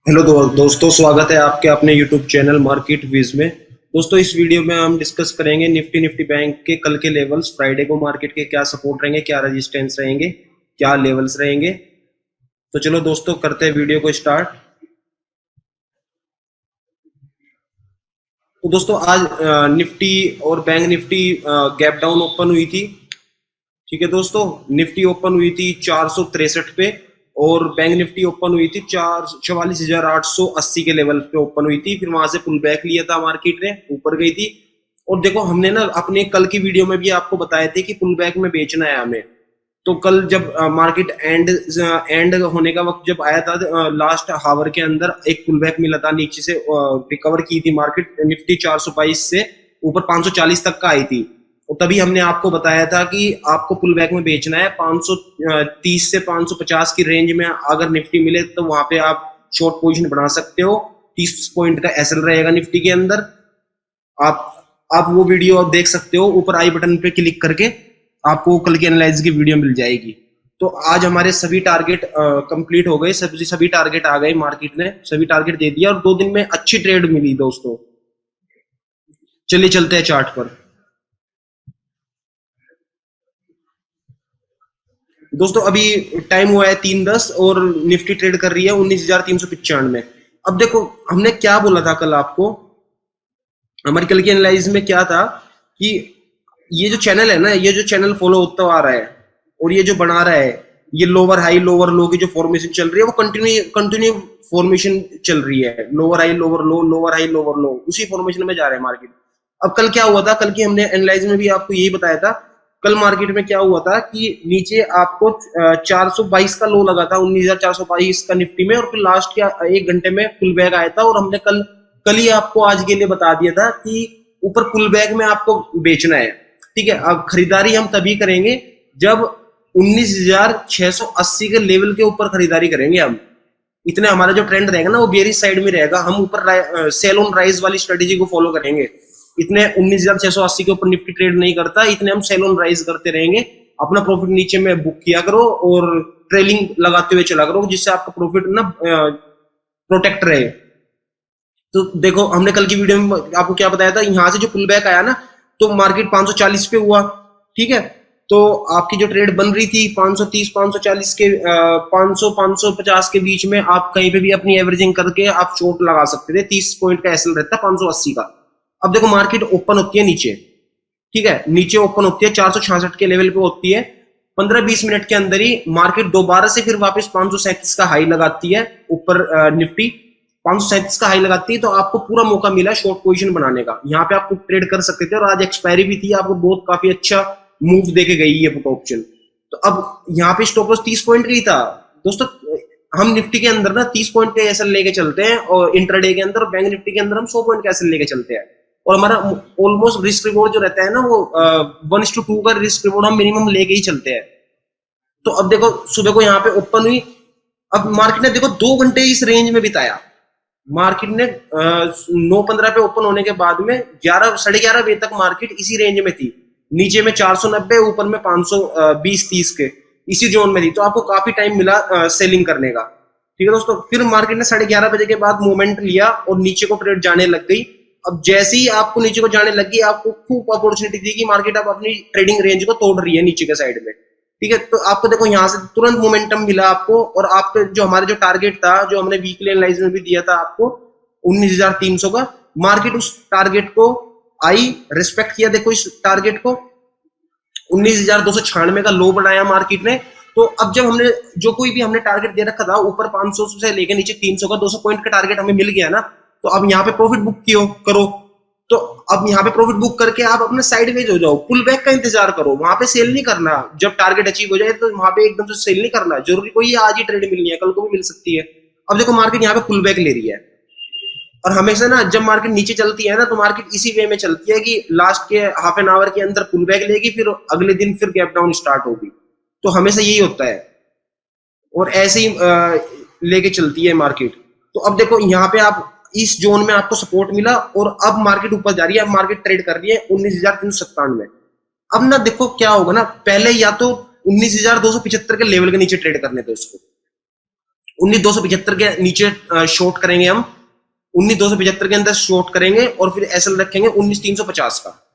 Hello दोस्तों, स्वागत है आपके अपने यूट्यूब चैनल मार्केट विज में। दोस्तों, इस वीडियो में हम डिस्कस करेंगे निफ्टी बैंक के कल के लेवल्स, फ्राइडे को मार्केट के क्या सपोर्ट रहेंगे, क्या रेजिस्टेंस रहेंगे, क्या लेवल्स रहेंगे। तो चलो दोस्तों, करते हैं वीडियो को स्टार्ट। तो दोस्तों, आज निफ्टी और bank Nifty gap down open हुई थी। ठीक है दोस्तों, निफ्टी ओपन हुई थी 463 पे और बैंक निफ्टी ओपन हुई थी 44,880 के लेवल पे ओपन हुई थी। फिर वहां से पुल बैक लिया था, मार्केट ने ऊपर गई थी। और देखो, हमने ना अपने कल की वीडियो में भी आपको बताए थे कि पुल बैक में बेचना है हमें। तो कल जब मार्केट एंड होने का वक्त जब आया था, लास्ट हावर के अंदर एक पुल बैक मिला था, नीचे से रिकवर की थी मार्केट। निफ्टी 422 से ऊपर 540 तक का आई थी। और तभी हमने आपको बताया था कि आपको पुल बैक में बेचना है 530 से 550 की रेंज में। अगर निफ्टी मिले तो वहां पे आप शॉर्ट पोजीशन बना सकते हो। 30 पॉइंट का एसएल रहेगा निफ्टी के अंदर। आप आप वो वीडियो देख सकते हो, ऊपर आई बटन पे क्लिक करके आपको कल की एनालिसिस की वीडियो मिल जाएगी। तो आज हमारे सभी टारगेट कंप्लीट हो गए, सभी टारगेट आ गए, मार्केट ने सभी टारगेट दे दिया और 2 दिन में अच्छी ट्रेड मिली दोस्तों। चलिए चलते हैं चार्ट पर। दोस्तों, अभी टाइम हुआ है 3:10 और निफ्टी ट्रेड कर रही है 19,395। अब देखो, हमने क्या बोला था कल आपको, हमारी कल की एनालिसिस में क्या था कि ये जो चैनल है ना, ये जो चैनल फॉलो होता आ रहा है और ये जो बना रहा है, ये लोअर हाई लोअर लो की जो फॉर्मेशन चल रही है वो कंटिन्यू फॉर्मेशन चल रही है। लोअर हाई लोअर लो, लोअर हाई लोअर लो, उसी फॉर्मेशन में जा रहा है मार्केट। अब कल क्या हुआ था, कल की हमने एनालिसिस में भी आपको यही बताया था। कल मार्केट में क्या हुआ था कि नीचे आपको 422 का लो लगा था, 19,422 का निफ्टी में, और फिर लास्ट के 1 घंटे में पुल बैक आया था। और हमने कल कल ही आपको आज के लिए बता दिया था कि ऊपर पुल बैक में आपको बेचना है। ठीक है, अब खरीदारी हम तभी करेंगे जब 19,680 के लेवल के ऊपर खरीदारी करेंगे हम। इतने हमारा जो ट्रेंड रहेगा ना वो बेरिश साइड में रहेगा। हम ऊपर सेल ऑन राइज वाली स्ट्रेटेजी को फॉलो करेंगे। इतने 19,680 के ऊपर निफ्टी ट्रेड नहीं करता, इतने हम सेल ऑन राइज करते रहेंगे। अपना प्रॉफिट नीचे में बुक किया करो और ट्रेलिंग लगाते हुए चला करो, जिससे आपका प्रॉफिट ना प्रोटेक्ट रहे। तो देखो, हमने कल की वीडियो में आपको क्या बताया था, यहां से जो पुल बैक आया ना तो मार्केट 540 पे हुआ। ठीक है, तो आपकी जो ट्रेड बन रही थी 530 540 के 500 550 के बीच में, आप कहीं पे भी अपनी एवरेजिंग करके आप शॉर्ट लगा सकते थे। 30 पॉइंट का एसएल रहता है 580 का। अब देखो, मार्केट ओपन होती है नीचे। ठीक है, नीचे ओपन होती है 466 के लेवल पे होती है। 15-20 मिनट के अंदर ही मार्केट दोबारा से फिर वापस 537 का हाई लगाती है ऊपर। निफ्टी 537 का हाई लगाती है, तो आपको पूरा मौका मिला शॉर्ट पोजीशन बनाने का। यहाँ पे आपको ट्रेड कर सकते थे और आज एक्सपायरी भी थी, आपको बहुत काफी अच्छा मूव देके गई है पुट ऑप्शन। तो अब यहाँ पे स्टॉप लॉस 30 पॉइंट का ही था दोस्तों। हम निफ्टी के अंदर ना 30 पॉइंट का एसएल लेके चलते हैं और इंट्राडे के अंदर, बैंक निफ्टी के अंदर हम 100 पॉइंट का एसएल लेके चलते हैं। और हमारा ऑलमोस्ट रिस्क रिवॉर्ड जो रहता है ना, वो 1:2 का रिस्क रिवॉर्ड हम मिनिमम लेके ही चलते हैं। तो अब देखो, सुबह को यहाँ पे ओपन हुई। अब मार्केट ने देखो 2 घंटे इस रेंज में बिताया। मार्केट ने 9:15 पे ओपन होने के बाद में 11 साढ़े 11 बजे तक मार्केट इसी रेंज में थी। नीचे में 490, ऊपर में 520-30 के इसी जोन में थी। तो आपको काफी टाइम मिला सेलिंग करने का। ठीक है दोस्तों, फिर मार्केट ने 11:30 बजे के बाद मूवमेंट लिया और नीचे को ट्रेड जाने लग गई। अब जैसे ही आपको नीचे को जाने लगी, आपको खूब अपॉर्चुनिटी थी कि मार्केट अब अपनी ट्रेडिंग रेंज को तोड़ रही है नीचे के साइड में। ठीक है, तो आपको देखो यहाँ से तुरंत मोमेंटम मिला आपको। और आपके जो हमारे जो टारगेट था, जो हमने वीकली एनालाइज में भी दिया था आपको 19,300 का, मार्केट उस टारगेट को आई, रिस्पेक्ट किया। देखो इस टारगेट को 19,296 का लो बनाया मार्केट ने। तो अब जब हमने जो कोई भी हमने टारगेट दे रखा था ऊपर 500 से लेकर नीचे 300 का, 200 पॉइंट का टारगेट हमें मिल गया ना। तो अब यहाँ पे प्रॉफिट बुक करो। तो अब यहाँ पे प्रॉफिट बुक करके आप अपने साइडवेज हो जाओ, पुल बैक का इंतजार करो। वहां पे सेल नहीं करना। जब टारगेट अचीव हो जाए तो वहां पे एकदम से सेल नहीं करना। जरूरी कोई आज ही ट्रेड मिलनी है, कल को भी मिल सकती है। अब देखो, मार्केट यहाँ पे पुल बैक ले रही है। और हमेशा ना जब मार्केट नीचे चलती है ना, तो मार्केट इसी वे में चलती है कि लास्ट के हाफ एन आवर के अंदर पुल बैक लेगी, फिर अगले दिन फिर गैप डाउन स्टार्ट होगी। तो हमेशा यही होता है और ऐसे ही लेके चलती है मार्केट। तो अब देखो, यहाँ पे आप इस जोन में आपको सपोर्ट मिला और अब मार्केट ऊपर जा रही है। अब मार्केट ट्रेड कर रही है 19,397। अब ना देखो क्या होगा ना, पहले या तो 19,275 के लेवल के नीचे ट्रेड करने थे उसको। 19,275 के नीचे शॉर्ट करेंगे हम, 19,275 के अंदर शॉर्ट करेंगे और फिर एसएल रखेंगे 19,350 का,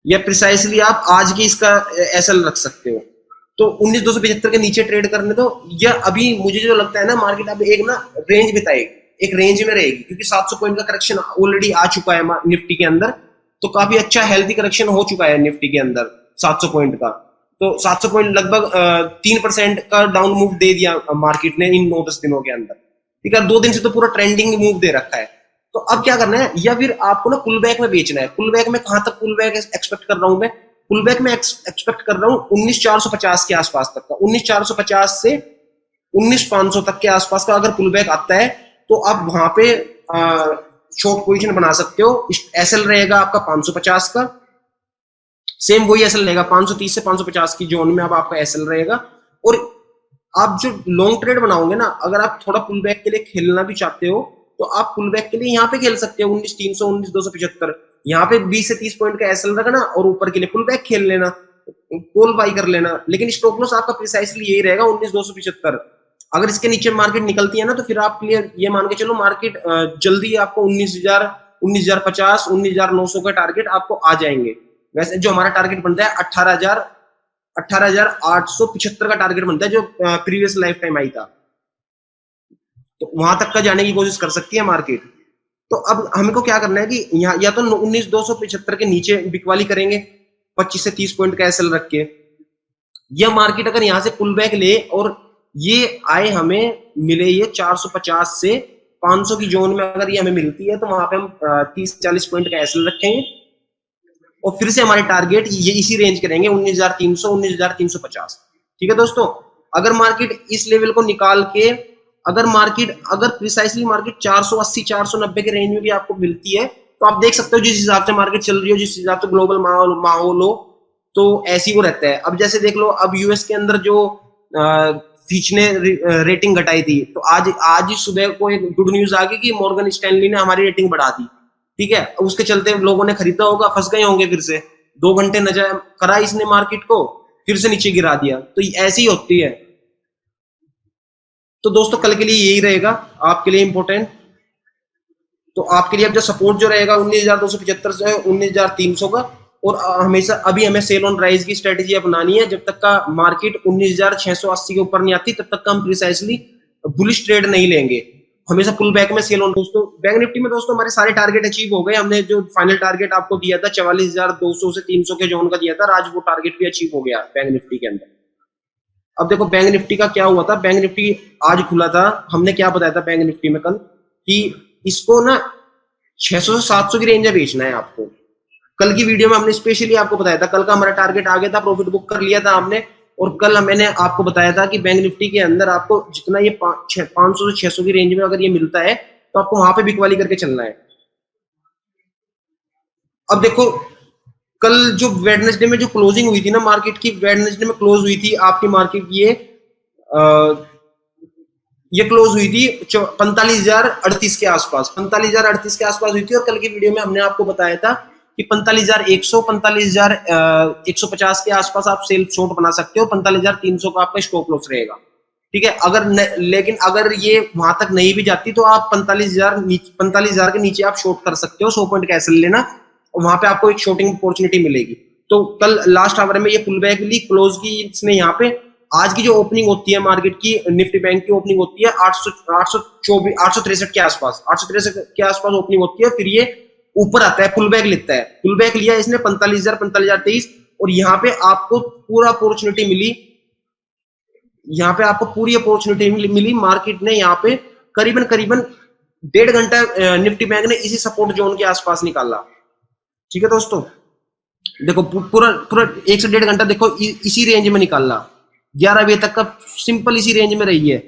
या प्रिसाइसली आप आज की इसका एसएल रख सकते हो। तो 19,275 के नीचे ट्रेड करने दो, या अभी मुझे जो लगता है ना मार्केट अब एक ना रेंज बताएगी, एक रेंज में रहेगी, क्योंकि 700 पॉइंट का करेक्शन ऑलरेडी आ चुका है निफ्टी के अंदर, तो काफी अच्छा हेल्थी करेक्शन हो चुका है निफ्टी के अंदर 700 पॉइंट का। तो 700 पॉइंट लगभग 3% का डाउन मूव दे दिया मार्केट ने इन 9-10 दिनों के अंदर, ठीक है। 2 दिन से तो पूरा ट्रेंडिंग मूव दे रखा है। तो अब क्या करना है, या फिर आपको ना पुल बैक में बेचना है। पुल बैक में कहां तक पुल बैक एक्सपेक्ट कर रहा हूं मैं, पुल बैक में एक्सपेक्ट कर रहा हूं 19,450 के आसपास तक का, 19,450 से 19,500 तक के आसपास का अगर पुल बैक आता है तो आप वहां पे शॉर्ट पोजीशन बना सकते हो। एसएल रहेगा आपका 550 का, सेम वही एसएल रहेगा 530 से 550 की जोन में अब आपका एसएल रहेगा। और आप जो लॉन्ग ट्रेड बनाओगे ना, अगर आप थोड़ा पुल बैक के लिए खेलना भी चाहते हो तो आप पुल बैक के लिए यहाँ पे खेल सकते हो 19,300 19,275, यहाँ पे 20 से 30 पॉइंट का एसएल रखना और ऊपर के लिए पुल बैक खेल लेना, कॉल बाई कर लेना। लेकिन स्टॉप लॉस आपका प्रिसाइसली यही रहेगा 19,275। अगर इसके नीचे मार्केट निकलती है ना तो फिर आप क्लियर ये मान के चलो मार्केट जल्दी आपको 19,000 19,050 19,900 का टारगेट आपको आ जाएंगे। वैसे जो हमारा टारगेट बनता है 18,875 का टारगेट बनता है, जो प्रीवियस लाइफ टाइम आई था, तो वहां तक का जाने की कोशिश कर सकती है मार्केट। तो अब हमको क्या करना है कि यहाँ या तो 19,275 के नीचे बिकवाली करेंगे 25 से 30 पॉइंट का एसएल रख के, या मार्केट अगर यहाँ से पुल बैक ले और ये आए हमें मिले ये 450 से 500 की जोन में, अगर ये हमें मिलती है तो वहां पे हम 30-40 पॉइंट का एसएल रखेंगे और फिर से हमारे टारगेट ये इसी रेंज के रहेंगे 19,300 19,350। ठीक है दोस्तों, अगर मार्केट इस लेवल को निकाल के अगर प्रिसाइसली मार्केट 480 490 के रेंज में भी आपको मिलती है तो आप देख सकते हो जिस हिसाब से मार्केट चल रही हो, जिस हिसाब से ग्लोबल माहौल हो, तो ऐसी वो रहता है। अब जैसे देख लो, अब यूएस के अंदर जो फिच ने रेटिंग घटाई थी, तो आज सुबह को एक गुड न्यूज आ गई कि मॉर्गन स्टैनली ने हमारी रेटिंग बढ़ा दी। ठीक है, उसके चलते लोगों ने खरीदा होगा, फंस गए होंगे, फिर से 2 घंटे नजर करा इसने मार्केट को, फिर से नीचे गिरा दिया। तो ऐसी होती है। तो दोस्तों कल के लिए यही रहेगा आपके लिए इंपॉर्टेंट। तो आपके लिए अब जो सपोर्ट जो रहेगा 19,275 से 19,300 का, और हमेशा अभी हमें सेल ऑन राइज की स्ट्रेटेजी अपनानी है। जब तक का मार्केट 19,680 के ऊपर नहीं आती तब तक का हम प्रिसाइसली बुलिश ट्रेड नहीं लेंगे, हमेशा पुल बैक में सेल ऑन। दोस्तों बैंक निफ्टी में दोस्तों हमारे सारे टारगेट अचीव हो गए। हमने जो फाइनल टारगेट आपको दिया था 44,200 से 300 के जोन का दिया था, आज वो टारगेट भी अचीव हो गया बैंक निफ्टी के अंदर। अब देखो बैंक निफ्टी का क्या हुआ था, बैंक निफ्टी आज खुला था, हमने क्या बताया था बैंक निफ्टी में कल कि इसको ना 600 से 700 की रेंज में बेचना है आपको। कल की वीडियो में हमने स्पेशली आपको बताया था, कल का हमारा टारगेट आ गया था, प्रॉफिट बुक कर लिया था हमने। और कल मैंने आपको बताया था कि बैंक निफ्टी के अंदर आपको जितना ये 500 से 600 की रेंज में अगर ये मिलता है तो आपको वहां पे बिकवाली करके चलना है। अब देखो कल जो वेडनेसडे में जो क्लोजिंग हुई थी ना मार्केट की, वेडनेसडे में क्लोज हुई थी आपकी मार्केट ये क्लोज हुई थी 45,038 के आसपास, 45,038 के आसपास हुई थी। और कल की वीडियो में हमने आपको बताया था कि 45,100 45,150 के आसपास आप सेल शॉर्ट बना सकते हो, 45,300 का आपका स्टॉप लॉस रहेगा। ठीक है, लेकिन अगर ये वहां तक नहीं भी जाती तो आप 45,000 के नीचे आप शॉर्ट कर सकते हो, 100 पॉइंट का एसएल लेना, और वहां पे आपको एक शॉर्टिंग अपॉर्चुनिटी मिलेगी। तो कल लास्ट आवर में ये पुल बैक ली, क्लोज की इसने यहाँ पे। आज की जो ओपनिंग होती है मार्केट की, निफ्टी बैंक की ओपनिंग होती है 863 के आसपास, 863 के आसपास ओपनिंग होती है। फिर ये ऊपर आता है, पुल बैक लेता है, पुल बैक लिया इसने 45,000 45,023, और यहाँ पे आपको पूरा अपॉर्चुनिटी मिली, यहाँ पे आपको पूरी अपॉर्चुनिटी मिली। मार्केट ने यहाँ पे करीबन 1.5 घंटा निफ्टी बैंक ने इसी सपोर्ट जोन के आसपास निकाला। ठीक है दोस्तों, देखो पूरा 1 से 1.5 घंटा देखो इसी रेंज में निकाला, 11 बजे तक का सिंपल इसी रेंज में रही है।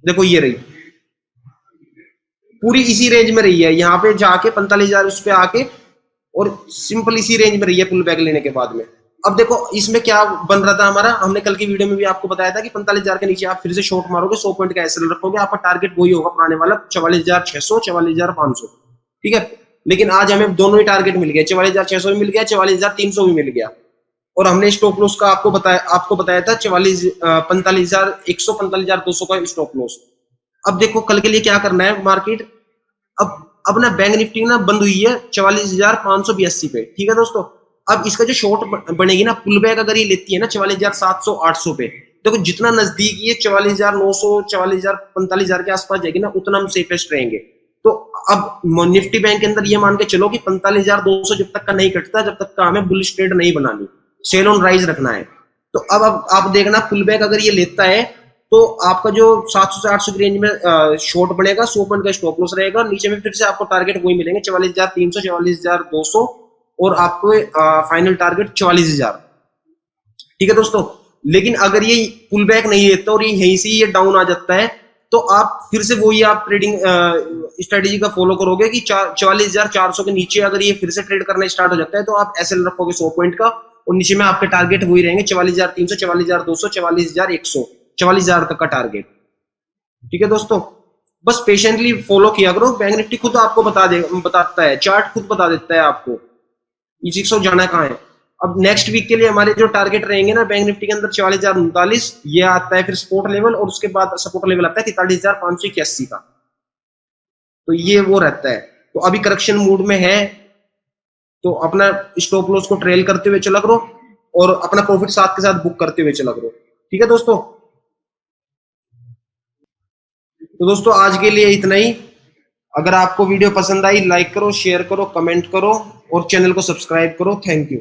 देखो ये रही पूरी इसी रेंज में रही है, यहाँ पे जाके 45,000 उस पे आके, और सिंपल इसी रेंज में रही है पुल बैक लेने के बाद में। अब देखो इसमें क्या बन रहा था हमारा, हमने कल की वीडियो में भी आपको बताया था कि 45,000 के नीचे आप फिर से शॉर्ट मारोगे, 100 पॉइंट का एसएल रखोगे, आपका टारगेट वही होगा पुराने वाला 44,600 44,500। ठीक है, लेकिन आज हमें दोनों ही टारगेट मिल गया, 44,600 भी मिल गया, 44,300 भी मिल गया। और हमने स्टॉप लॉस का आपको बताया था 45,200 का स्टॉप लॉस। अब देखो कल के लिए क्या करना है मार्केट। अब ना बैंक निफ्टी ना बंद हुई है 44,582 पे, ठीक है दोस्तों। अब इसका जो शॉर्ट बनेगी ना, पुल बैक अगर ये लेती है ना 44,700 800 पे, देखो जितना नजदीक ये 44,900 44,000 45,000 के आसपास जाएगी ना, उतना हम सेफेस्ट रहेंगे। तो अब निफ्टी बैंक के अंदर ये मान के चलो कि 45,200 जब तक का नहीं कटता, जब तक का हमें बुलिश ट्रेड नहीं बनानी, सेल ऑन राइज रखना है। तो अब आप देखना पुल बैक अगर ये लेता है तो आपका जो 700 से 800 की रेंज में शॉर्ट बनेगा, 100 पॉइंट का स्टॉप लॉस रहेगा, नीचे में फिर से आपको टारगेट वही मिलेंगे 44,300 44,200 और आपको फाइनल टारगेट 44,000, ठीक है दोस्तों। लेकिन अगर ये पुल बैक नहीं लेता और ये यहीं से ये डाउन आ जाता है, तो आप फिर से वही आप ट्रेडिंग स्ट्रेटेजी का फॉलो करोगे कि 44,400 के नीचे अगर ये फिर से ट्रेड करना स्टार्ट हो जाता है तो आप एसएल रखोगे 100 पॉइंट का, और नीचे में आपके टारगेट वही रहेंगे 44,300 44,200 44,100 44,000 तक का टारगेट, ठीक है दोस्तों। बस पेशेंटली फॉलो किया करो, बैंक निफ्टी खुद आपको बताता है, चार्ट खुद बता देता है आपको इसी को जाना कहाँ है। अब नेक्स्ट वीक के लिए हमारे जो टारगेट रहेंगे ना बैंक निफ्टी के अंदर 44,039 ये आता है फिर सपोर्ट लेवल, और उसके बाद सपोर्ट लेवल आता है 43,581 का, तो ये वो रहता है। तो अभी करेक्शन मूड में है, तो अपना स्टॉप लॉस को ट्रेल करते हुए चला करो और अपना प्रॉफिट साथ के साथ बुक करते हुए चला करो, ठीक है दोस्तों। तो दोस्तों आज के लिए इतना ही। अगर आपको वीडियो पसंद आई लाइक करो, शेयर करो, कमेंट करो और चैनल को सब्सक्राइब करो। Thank you.